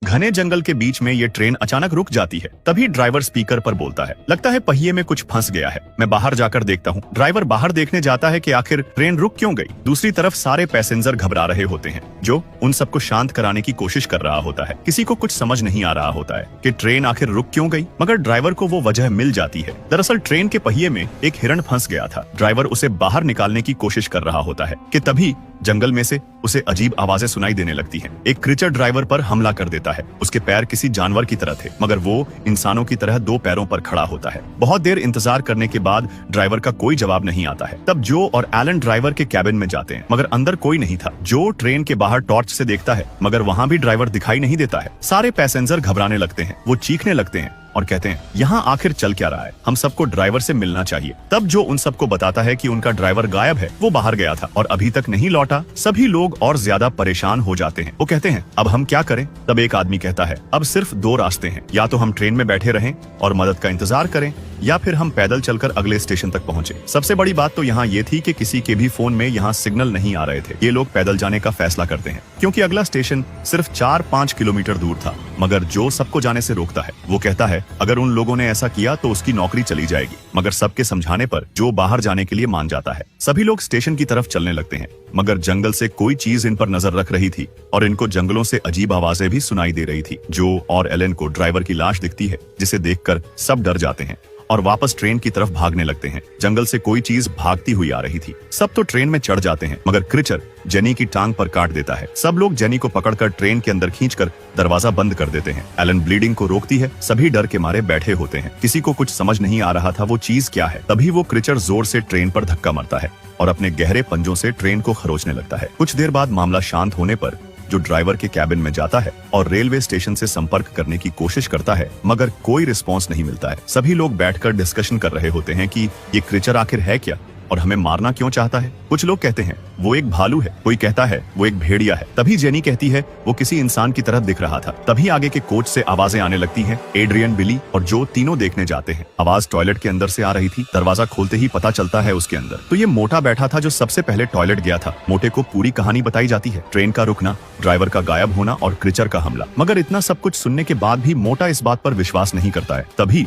घने जंगल के बीच में ये ट्रेन अचानक रुक जाती है। तभी ड्राइवर स्पीकर पर बोलता है, लगता है पहिए में कुछ फंस गया है, मैं बाहर जाकर देखता हूँ। ड्राइवर बाहर देखने जाता है कि आखिर ट्रेन रुक क्यों गई। दूसरी तरफ सारे पैसेंजर घबरा रहे होते हैं, जो उन सबको शांत कराने की कोशिश कर रहा होता है। किसी को कुछ समझ नहीं आ रहा होता है कि ट्रेन आखिर रुक क्यों गई, मगर ड्राइवर को वो वजह मिल जाती है। दरअसल ट्रेन के पहिए में एक हिरण फंस गया था। ड्राइवर उसे बाहर निकालने की कोशिश कर रहा होता है कि तभी जंगल में से उसे अजीब आवाजें सुनाई देने लगती हैं। एक क्रीचर ड्राइवर पर हमला कर देता है। उसके पैर किसी जानवर की तरह थे, मगर वो इंसानों की तरह दो पैरों पर खड़ा होता है। बहुत देर इंतजार करने के बाद ड्राइवर का कोई जवाब नहीं आता है। तब जो और एलन ड्राइवर के कैबिन में जाते हैं, मगर अंदर कोई नहीं था। जो ट्रेन के बाहर टॉर्च से देखता है, मगर वहाँ भी ड्राइवर दिखाई नहीं देता है। सारे पैसेंजर घबराने लगते हैं, वो चीखने लगते हैं और कहते हैं, यहाँ आखिर चल क्या रहा है, हम सबको ड्राइवर से मिलना चाहिए। तब जो उन सबको बताता है कि उनका ड्राइवर गायब है, वो बाहर गया था और अभी तक नहीं लौटा। सभी लोग और ज्यादा परेशान हो जाते हैं। वो कहते हैं, अब हम क्या करें। तब एक आदमी कहता है, अब सिर्फ दो रास्ते हैं, या तो हम ट्रेन में बैठे रहें और मदद का इंतजार करें, या फिर हम पैदल चलकर अगले स्टेशन तक पहुंचे। सबसे बड़ी बात तो यहाँ ये थी कि किसी के भी फोन में यहाँ सिग्नल नहीं आ रहे थे। ये लोग पैदल जाने का फैसला करते हैं, क्योंकि अगला स्टेशन सिर्फ 4-5 किलोमीटर दूर था। मगर जो सबको जाने से रोकता है, वो कहता है, अगर उन लोगों ने ऐसा किया तो उसकी नौकरी चली जाएगी। मगर सबके समझाने पर जो बाहर जाने के लिए मान जाता है। सभी लोग स्टेशन की तरफ चलने लगते हैं, मगर जंगल से कोई चीज इन पर नजर रख रही थी और इनको जंगलों से अजीब आवाजें भी सुनाई दे रही थी। जो और एलन को ड्राइवर की लाश दिखती है, जिसे देखकर सब डर जाते हैं और वापस ट्रेन की तरफ भागने लगते हैं। जंगल से कोई चीज भागती हुई आ रही थी। सब तो ट्रेन में चढ़ जाते हैं, मगर क्रीचर जेनी की टांग पर काट देता है। सब लोग जेनी को पकड़कर ट्रेन के अंदर खींचकर दरवाजा बंद कर देते हैं। एलन ब्लीडिंग को रोकती है। सभी डर के मारे बैठे होते हैं। किसी को कुछ समझ नहीं आ रहा था वो चीज क्या है। तभी वो क्रीचर जोर से ट्रेन पर धक्का मारता है और अपने गहरे पंजों से ट्रेन को खरोचने लगता है। कुछ देर बाद मामला शांत होने पर जो ड्राइवर के कैबिन में जाता है और रेलवे स्टेशन से संपर्क करने की कोशिश करता है, मगर कोई रिस्पांस नहीं मिलता है। सभी लोग बैठकर डिस्कशन कर रहे होते हैं कि ये क्रीचर आखिर है क्या और हमें मारना क्यों चाहता है। कुछ लोग कहते हैं वो एक भालू है, कोई कहता है वो एक भेड़िया है। तभी जेनी कहती है वो किसी इंसान की तरह दिख रहा था। तभी आगे के कोच से आवाजें आने लगती हैं। एड्रियन, बिली और जो तीनों देखने जाते हैं। आवाज टॉयलेट के अंदर से आ रही थी। दरवाजा खोलते ही पता चलता है उसके अंदर तो ये मोटा बैठा था, जो सबसे पहले टॉयलेट गया था। मोटे को पूरी कहानी बताई जाती है, ट्रेन का रुकना, ड्राइवर का गायब होना और क्रीचर का हमला। मगर इतना सब कुछ सुनने के बाद भी मोटा इस बात पर विश्वास नहीं करता है। तभी